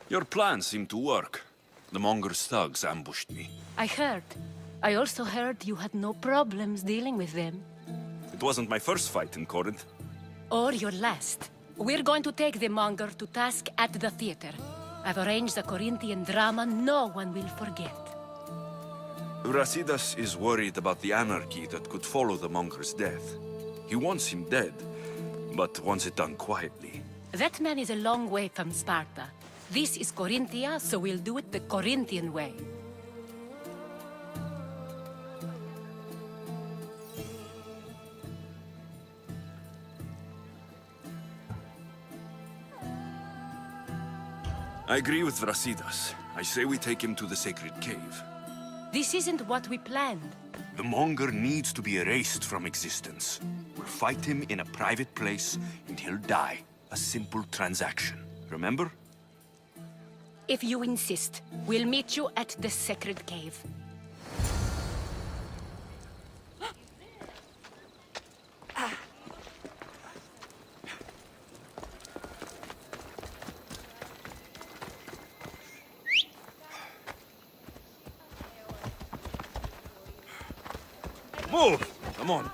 Your plan seemed to work. The Monger's thugs ambushed me. I heard. I also heard you had no problems dealing with them. It wasn't my first fight in Corinth. Or your last. We're going to take the Monger to task at the theater. I've arranged a Corinthian drama no one will forget. Brasidas is worried about the anarchy that could follow the Monger's death. He wants him dead, but wants it done quietly. That man is a long way from Sparta. This is Corinthia, so we'll do it the Corinthian way. I agree with Brasidas. I say we take him to the sacred cave. This isn't what we planned. The Monger needs to be erased from existence. We'll fight him in a private place, and he'll die. A simple transaction. Remember? If you insist, we'll meet you at the sacred cave. Move! Come on.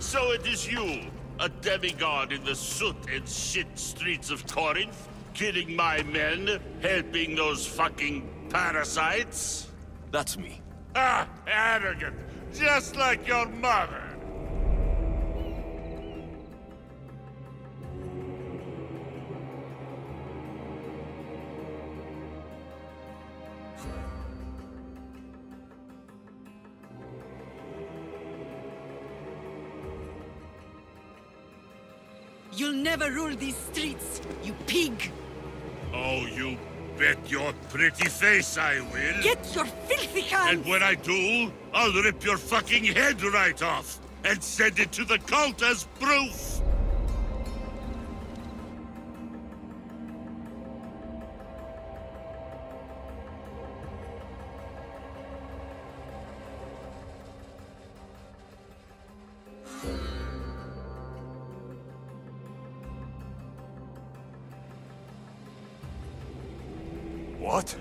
So it is you, a demigod in the soot and shit streets of Corinth, killing my men, helping those fucking parasites? That's me. Ah, arrogant, just like your mother. You'll never rule these streets, you pig! Oh, you bet your pretty face I will. Get your filthy hands! And when I do, I'll rip your fucking head right off and send it to the cult as proof. What?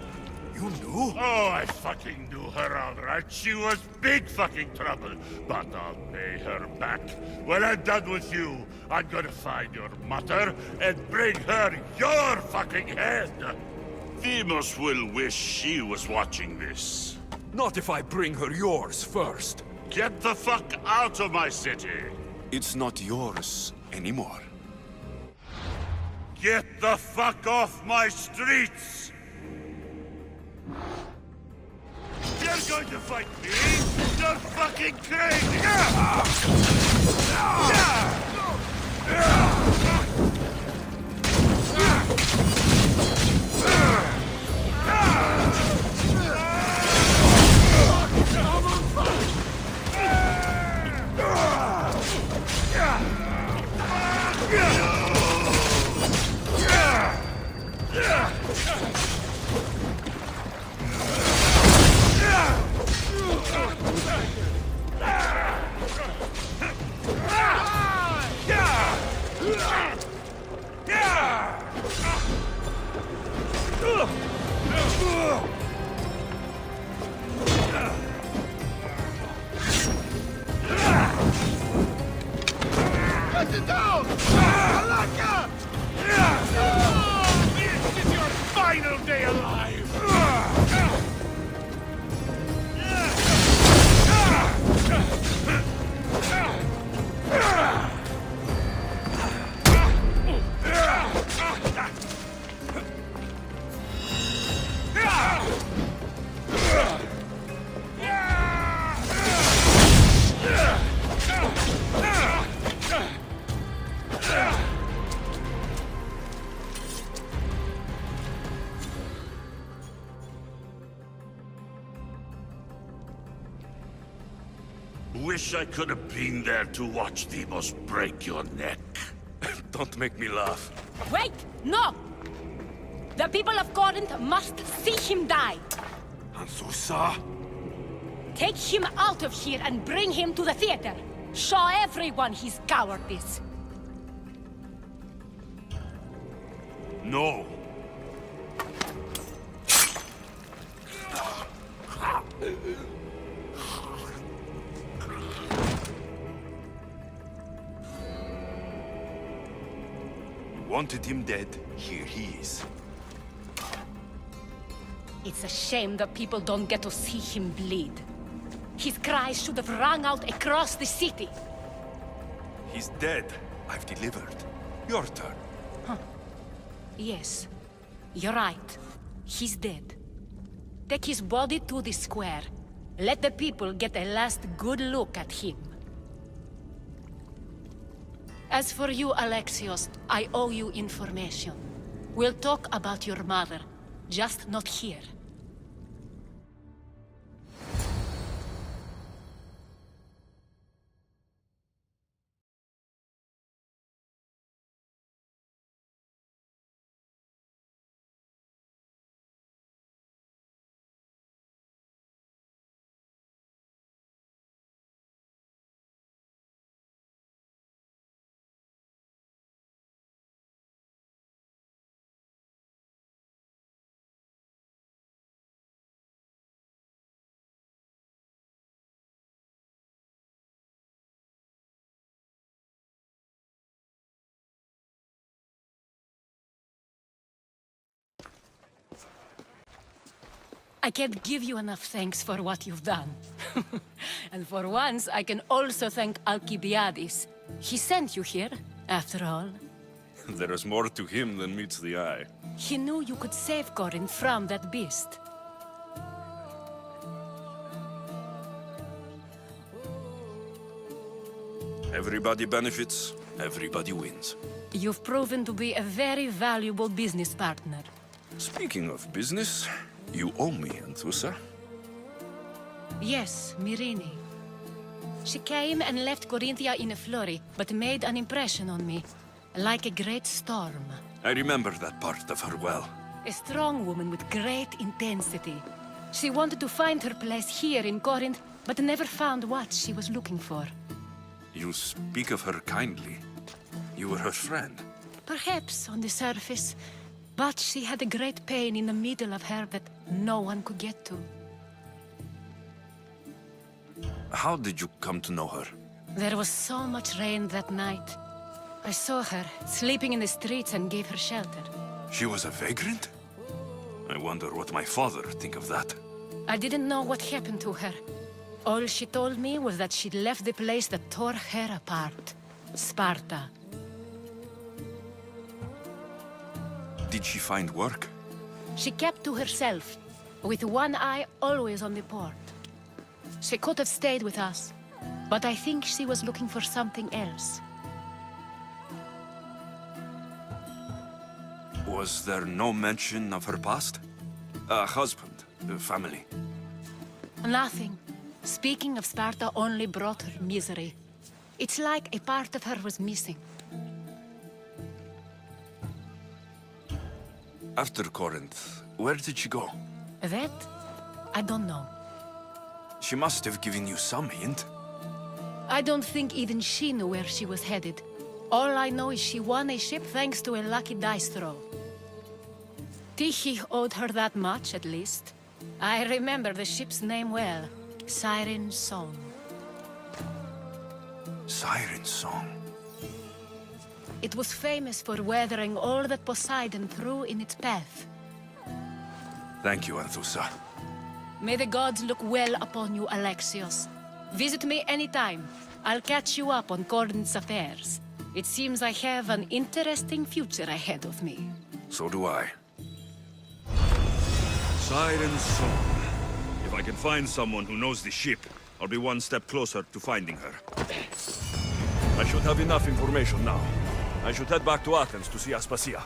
You knew? Oh, I fucking knew her all right. She was big fucking trouble. But I'll pay her back. When I'm done with you, I'm gonna find your mother and bring her your fucking head. Demos will wish she was watching this. Not if I bring her yours first. Get the fuck out of my city. It's not yours anymore. Get the fuck off my streets. You're going to fight me? You're fucking crazy! Wish I could have been there to watch Deimos break your neck. Don't make me laugh. Wait! No! The people of Corinth must see him die! Anthusa? Take him out of here and bring him to the theater! Show everyone his cowardice! No. Wanted him dead, here he is. It's a shame that people don't get to see him bleed. His cries should have rung out across the city. He's dead. I've delivered. Your turn. Yes, you're right. He's dead. Take his body to the square. Let the people get a last good look at him. As for you, Alexios, I owe you information. We'll talk about your mother, just not here. I can't give you enough thanks for what you've done. And for once, I can also thank Alcibiades. He sent you here, after all. There is more to him than meets the eye. He knew you could save Corinth from that beast. Everybody benefits, everybody wins. You've proven to be a very valuable business partner. Speaking of business, you owe me, Anthusa. Yes, Myrine. She came and left Corinthia in a flurry, but made an impression on me. Like a great storm. I remember that part of her well. A strong woman with great intensity. She wanted to find her place here in Corinth, but never found what she was looking for. You speak of her kindly. You were her friend. Perhaps on the surface, but she had a great pain in the middle of her that no one could get to. How did you come to know her? There was so much rain that night. I saw her, sleeping in the streets, and gave her shelter. She was a vagrant? I wonder what my father think of that. I didn't know what happened to her. All she told me was that she'd left the place that tore her apart. Sparta. Did she find work? She kept to herself, with one eye always on the port. She could have stayed with us, but I think she was looking for something else. Was there no mention of her past? A husband, a family? Nothing. Speaking of Sparta only brought her misery. It's like a part of her was missing. After Corinth, where did she go? That? I don't know. She must have given you some hint. I don't think even she knew where she was headed. All I know is she won a ship thanks to a lucky dice throw. Tyche owed her that much, at least. I remember the ship's name well. Siren Song. Siren Song. It was famous for weathering all that Poseidon threw in its path. Thank you, Anthusa. May the gods look well upon you, Alexios. Visit me anytime. I'll catch you up on Corinth's affairs. It seems I have an interesting future ahead of me. So do I. Siren Song. If I can find someone who knows the ship, I'll be one step closer to finding her. I should have enough information now. I should head back to Athens to see Aspasia.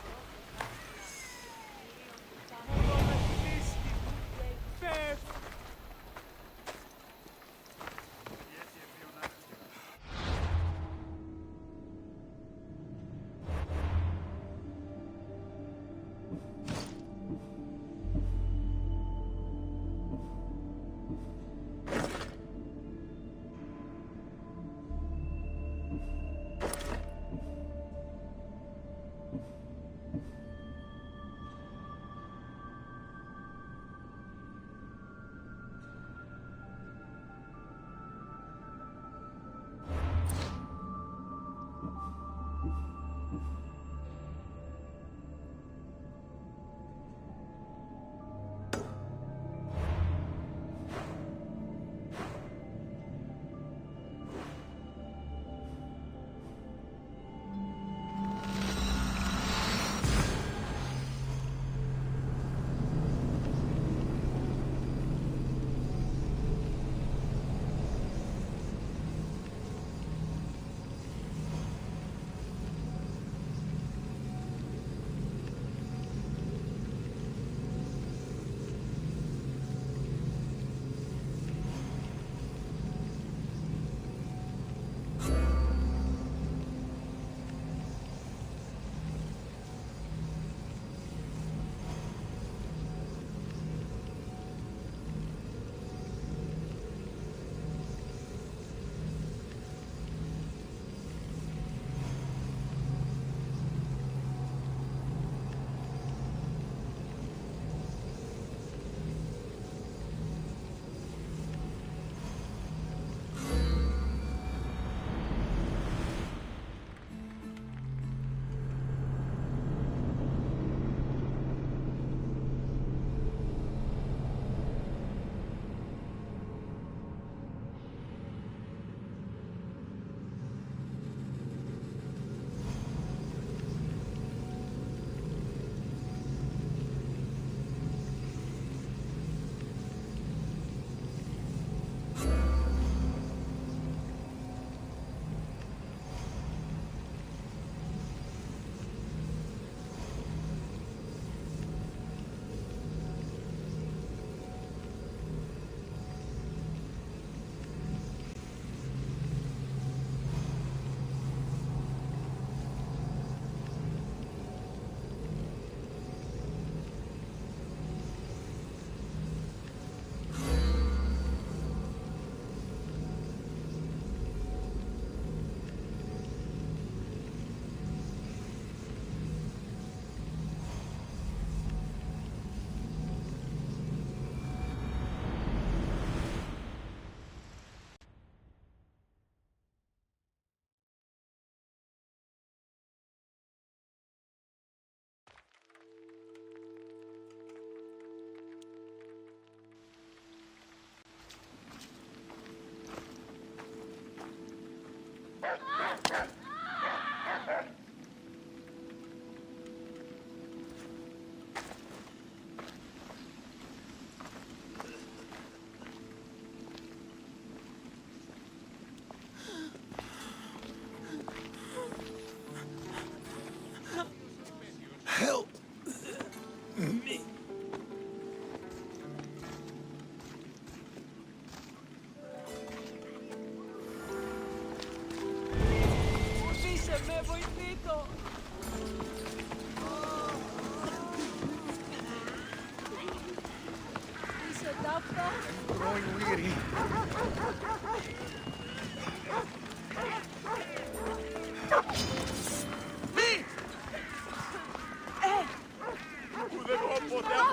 growing weary.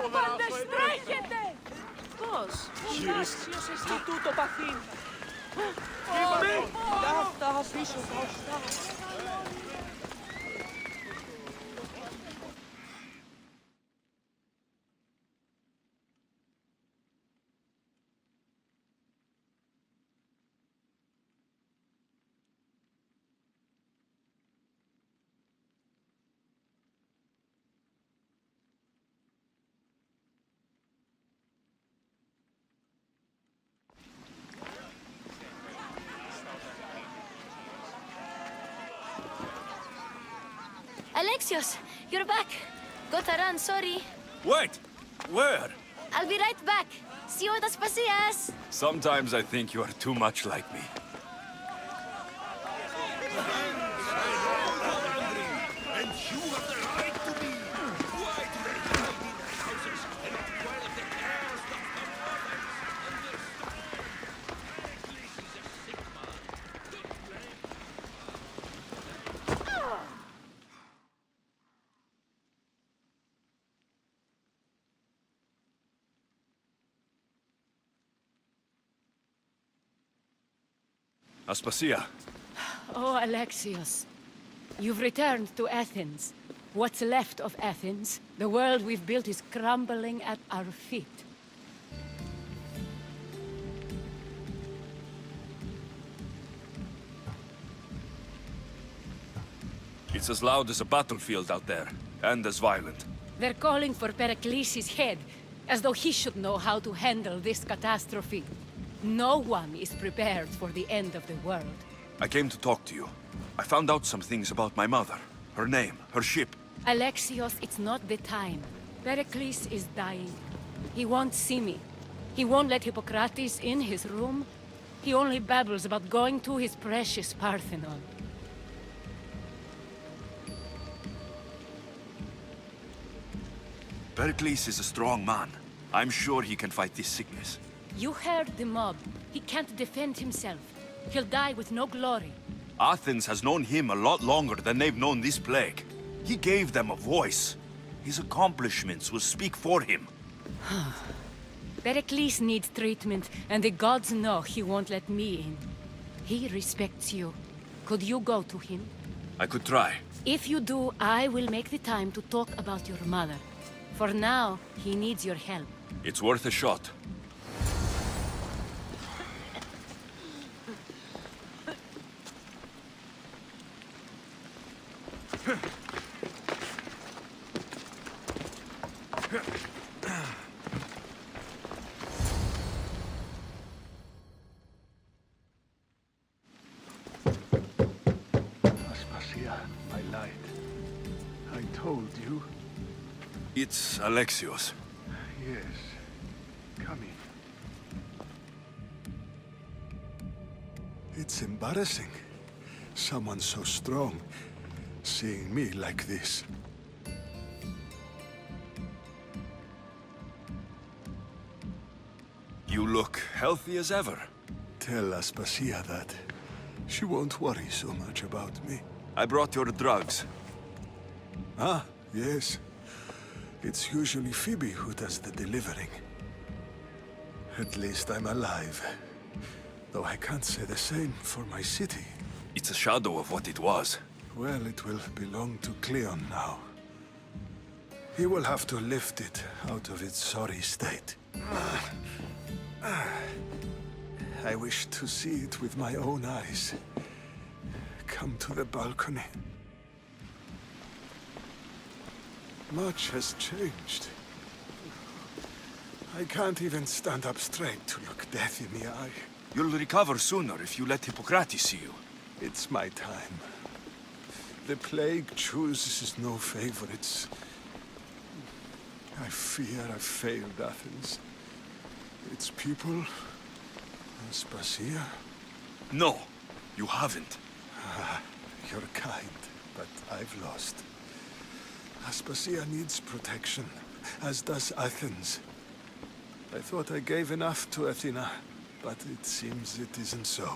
Άπαντες τρέχετε! Πώς? Μονάξιος εσύ τούτο παθήν. Θα αφήσω μπροστά. Alexios, you're back. Gotta run, sorry. Wait! Where? I'll be right back. See you at Aspasias. Sometimes I think you are too much like me. Aspasia. Oh, Alexios. You've returned to Athens. What's left of Athens? The world we've built is crumbling at our feet. It's as loud as a battlefield out there, and as violent. They're calling for Pericles' head, as though he should know how to handle this catastrophe. No one is prepared for the end of the world. I came to talk to you. I found out some things about my mother. Her name, her ship. Alexios, it's not the time. Pericles is dying. He won't see me. He won't let Hippocrates in his room. He only babbles about going to his precious Parthenon. Pericles is a strong man. I'm sure he can fight this sickness. You heard the mob. He can't defend himself. He'll die with no glory. Athens has known him a lot longer than they've known this plague. He gave them a voice. His accomplishments will speak for him. Pericles needs treatment, and the gods know he won't let me in. He respects you. Could you go to him? I could try. If you do, I will make the time to talk about your mother. For now, he needs your help. It's worth a shot. Aspasia, I lied. I told you. It's Alexios. Yes. Come in. It's embarrassing. Someone so strong, seeing me like this. You look healthy as ever. Tell Aspasia that. She won't worry so much about me. I brought your drugs. Ah, yes. It's usually Phoibe who does the delivering. At least I'm alive. Though I can't say the same for my city. It's a shadow of what it was. Well, it will belong to Cleon now. He will have to lift it out of its sorry state. I wish to see it with my own eyes. Come to the balcony. Much has changed. I can't even stand up straight to look death in the eye. You'll recover sooner if you let Hippocrates see you. It's my time. The plague chooses no favorites. I fear I've failed Athens. Its people... Aspasia? No, you haven't. You're kind, but I've lost. Aspasia needs protection, as does Athens. I thought I gave enough to Athena, but it seems it isn't so.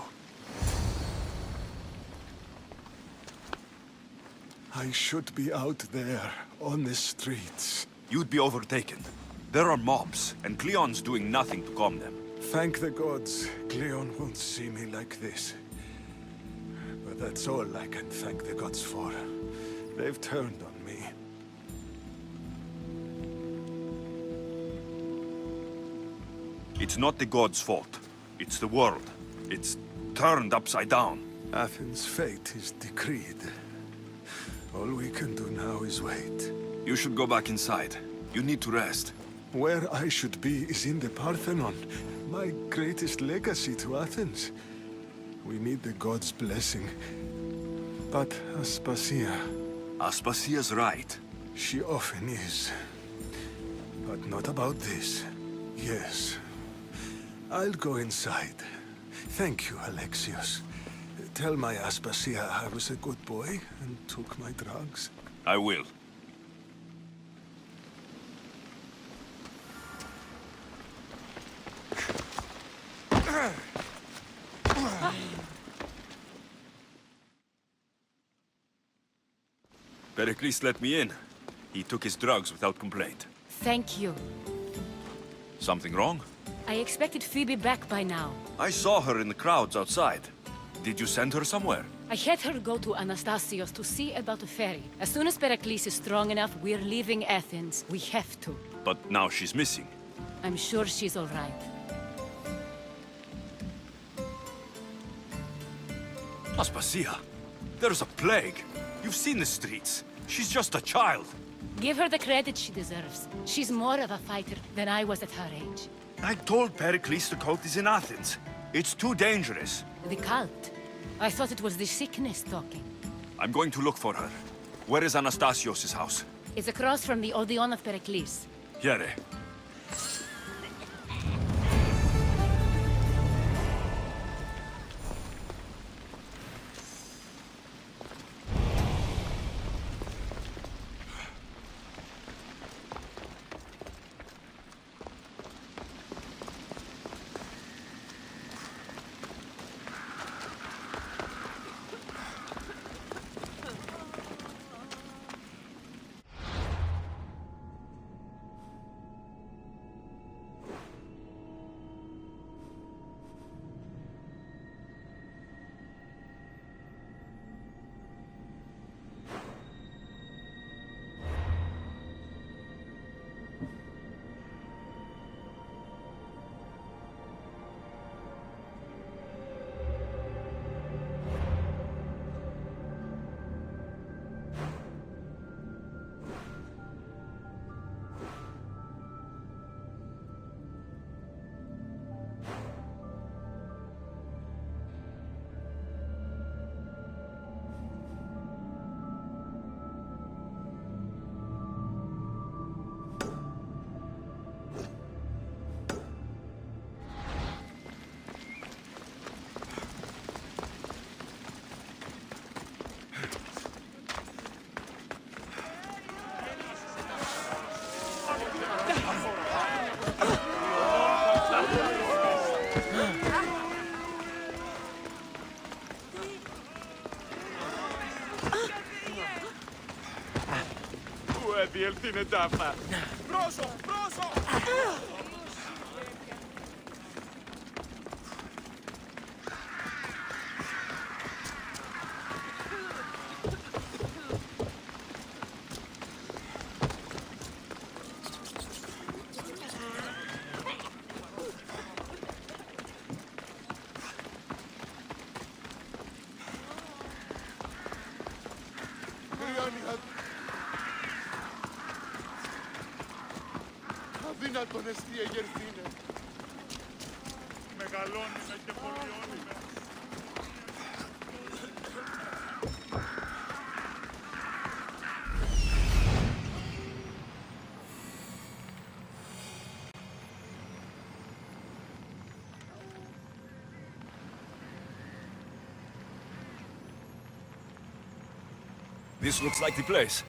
I should be out there, on the streets. You'd be overtaken. There are mobs, and Cleon's doing nothing to calm them. Thank the gods, Cleon won't see me like this. But that's all I can thank the gods for. They've turned on me. It's not the gods' fault. It's the world. It's turned upside down. Athens' fate is decreed. All we can do now is wait. You should go back inside. You need to rest. Where I should be is in the Parthenon, my greatest legacy to Athens. We need the gods' blessing. But Aspasia... Aspasia's right. She often is. But not about this. Yes. I'll go inside. Thank you, Alexios. Tell my Aspasia I was a good boy and took my drugs. I will. Pericles let me in. He took his drugs without complaint. Thank you. Something wrong? I expected Phoibe back by now. I saw her in the crowds outside. Did you send her somewhere? I had her go to Anastasios to see about the ferry. As soon as Pericles is strong enough, we're leaving Athens. We have to. But now she's missing. I'm sure she's all right. Aspasia, there's a plague. You've seen the streets. She's just a child. Give her the credit she deserves. She's more of a fighter than I was at her age. I told Pericles the cult is in Athens. It's too dangerous. The cult? I thought it was the sickness talking. I'm going to look for her. Where is Anastasios' house? It's across from the Odeon of Pericles. Here. διέλθει τάφα. Πρόσω, πρόσω! Αδύνατον εστί εγερθήνε. Μεγαλώνουμε και πολιώνουμε. This looks like the place.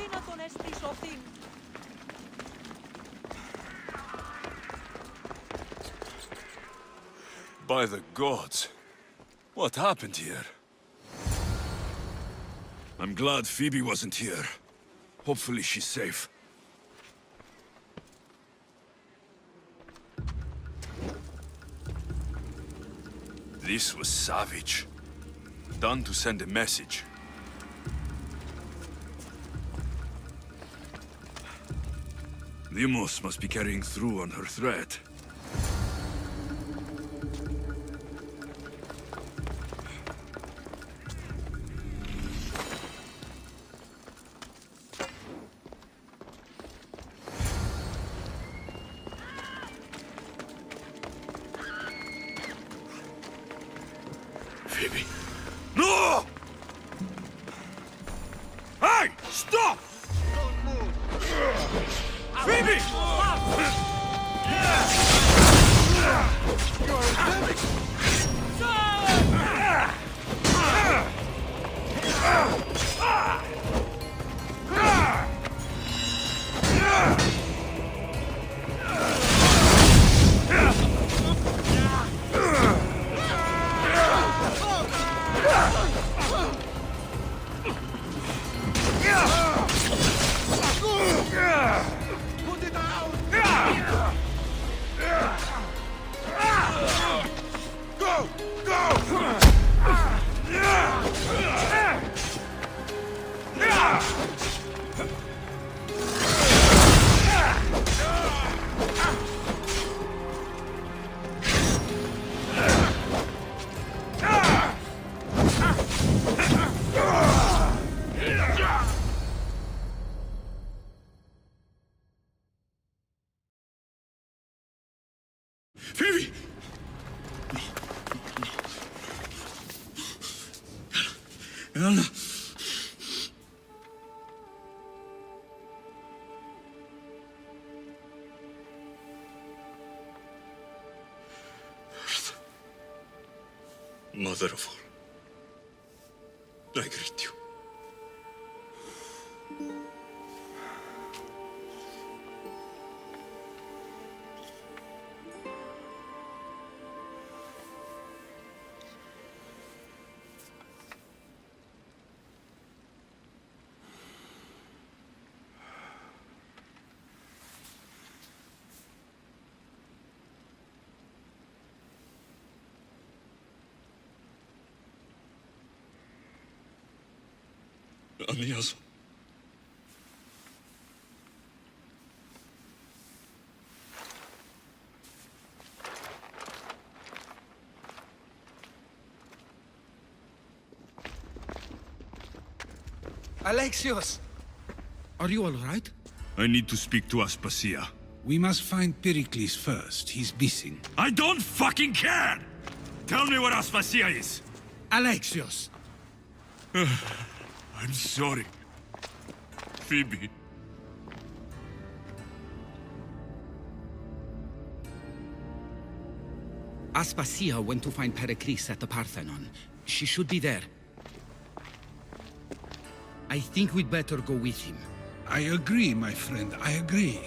αδύνατον εστί σωθήν. By the gods. What happened here? I'm glad Phoebe wasn't here. Hopefully she's safe. This was savage. Done to send a message. Limos must be carrying through on her threat. Phoebe. No! Hey! Stop! Phoebe! Phoebe! Elena! Mother of all, I greet you. Anias. Alexios! Are you all right? I need to speak to Aspasia. We must find Pericles first. He's missing. I don't fucking care! Tell me where Aspasia is! Alexios! I'm sorry. Phoebe. Aspasia went to find Pericles at the Parthenon. She should be there. I think we'd better go with him. I agree, my friend, I agree.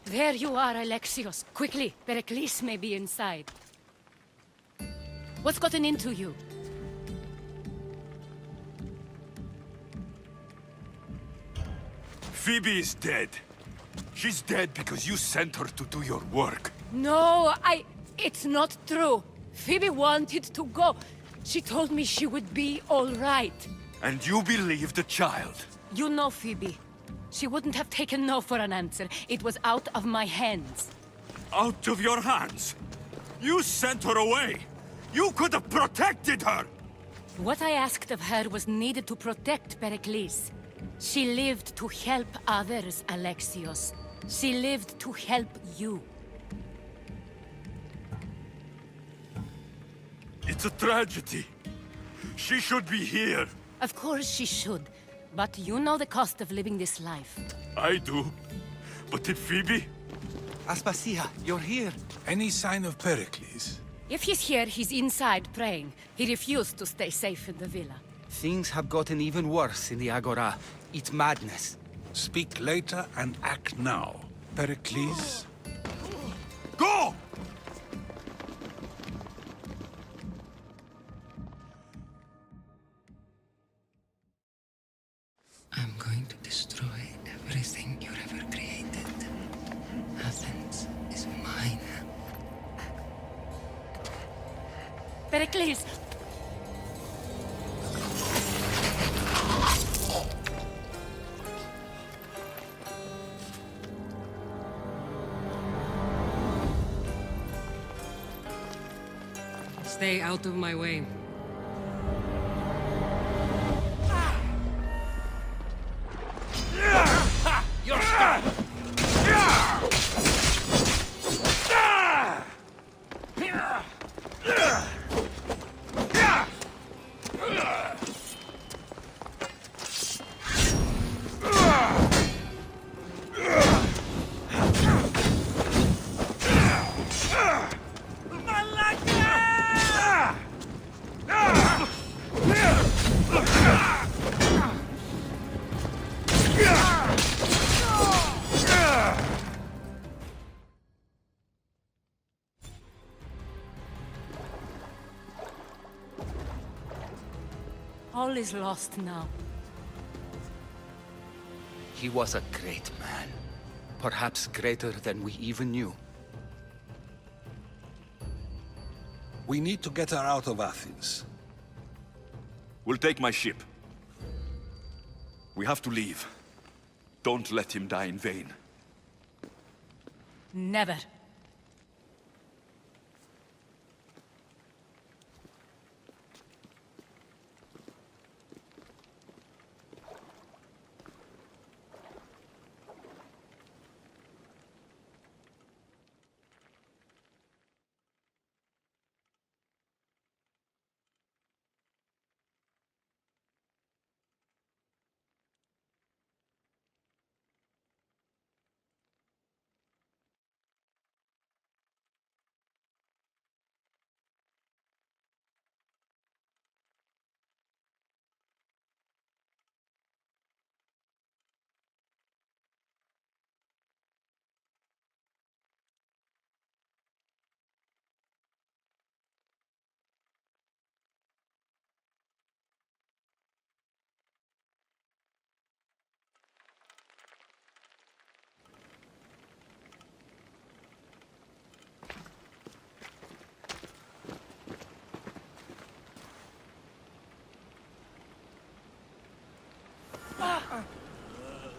There you are, Alexios. Quickly, Pericles may be inside. What's gotten into you? Phoibe is dead. She's dead because you sent her to do your work. No, it's not true. Phoebe wanted to go. She told me she would be all right. And you believe the child? You know Phoebe. She wouldn't have taken no for an answer. It was out of my hands. Out of your hands? You sent her away! You could have protected her! What I asked of her was needed to protect Pericles. She lived to help others, Alexios. She lived to help you. It's a tragedy. She should be here. Of course she should. But you know the cost of living this life. I do. But did Phoibe? Aspasia, you're here. Any sign of Pericles? If he's here, he's inside praying. He refused to stay safe in the villa. Things have gotten even worse in the Agora. It's madness. Speak later and act now. Pericles? Go! I'm going to destroy everything you've ever created. Athens is mine. Pericles! Stay out of my way. You're stuck! All is lost now. He was a great man. Perhaps greater than we even knew. We need to get her out of Athens. We'll take my ship. We have to leave. Don't let him die in vain. Never.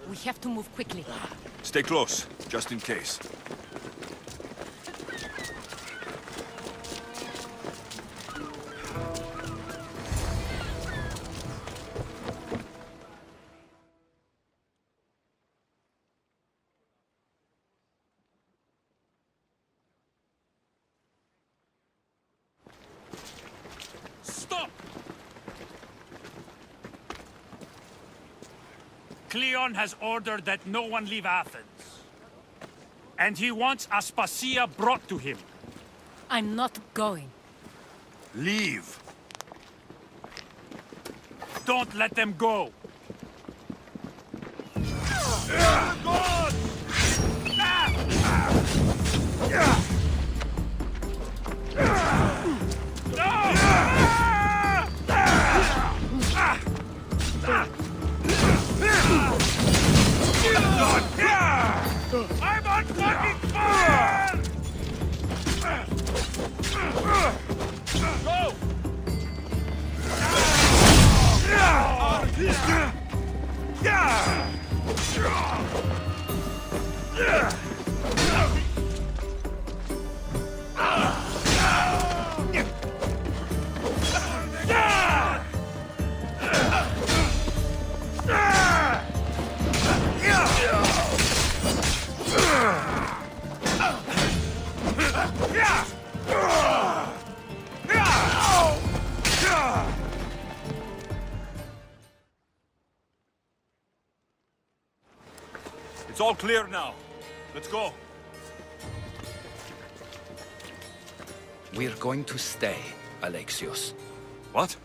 We have to move quickly. Stay close, just in case. Cleon has ordered that no one leave Athens. And he wants Aspasia brought to him. I'm not going. Leave. Don't let them go. I'm on fucking fire! Go! It's all clear now. Let's go. We're going to stay, Alexios. What?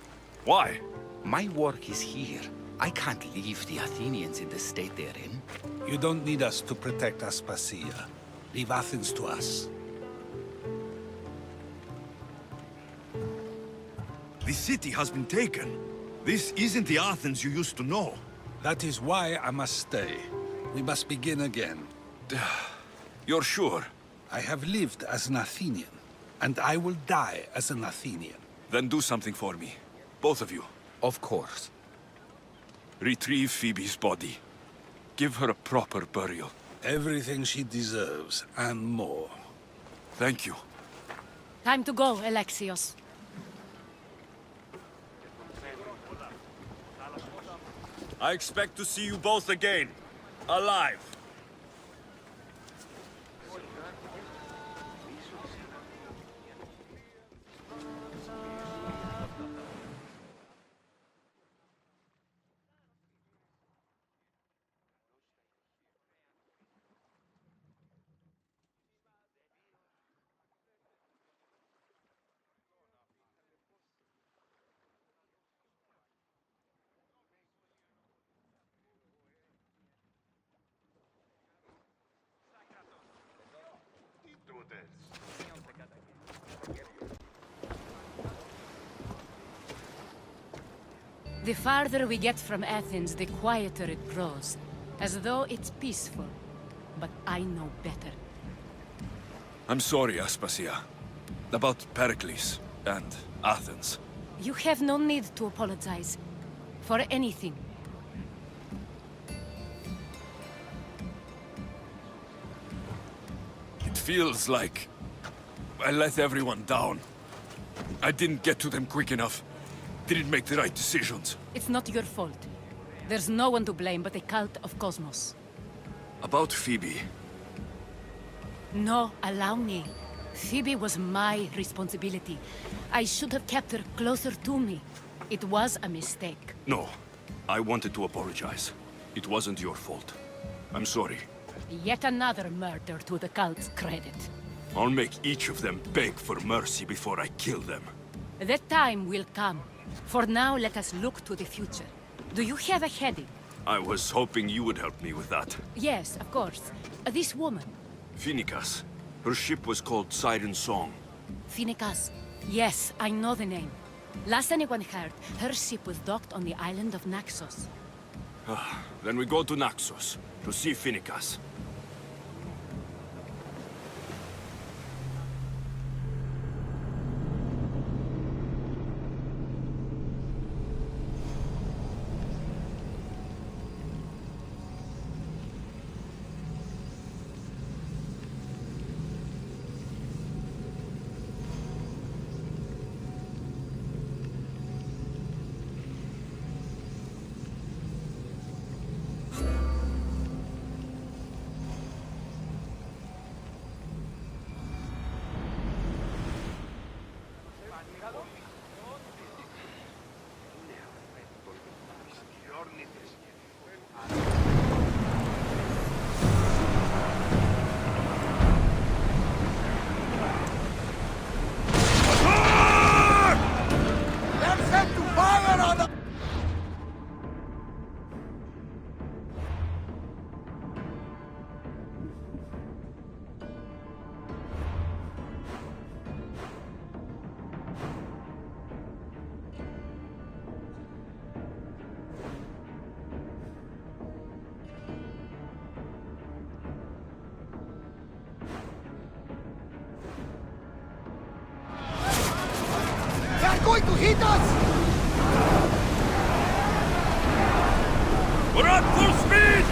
Why? My work is here. I can't leave the Athenians in the state they're in. You don't need us to protect Aspasia. Leave Athens to us. The city has been taken. This isn't the Athens you used to know. That is why I must stay. We must begin again. You're sure? I have lived as an Athenian, and I will die as an Athenian. Then do something for me. Both of you. Of course. Retrieve Phoebe's body. Give her a proper burial. Everything she deserves, and more. Thank you. Time to go, Alexios. I expect to see you both again. Alive. The farther we get from Athens, the quieter it grows. As though it's peaceful. But I know better. I'm sorry, Aspasia. About Pericles and Athens. You have no need to apologize. For anything. It feels like I let everyone down. I didn't get to them quick enough. Didn't make the right decisions. It's not your fault. There's no one to blame but the cult of Cosmos. About Phoebe. No, allow me. Phoebe was my responsibility. I should have kept her closer to me. It was a mistake. No. I wanted to apologize. It wasn't your fault. I'm sorry. Yet another murder to the cult's credit. I'll make each of them beg for mercy before I kill them. That time will come. For now, let us look to the future. Do you have a heading? I was hoping you would help me with that. Yes, of course. This woman. Phoenicas. Her ship was called Siren Song. Phoenicas. Yes, I know the name. Last anyone heard, her ship was docked on the island of Naxos. Then we go to Naxos, to see Phoenicas. ¡Malditos! We're at full speed!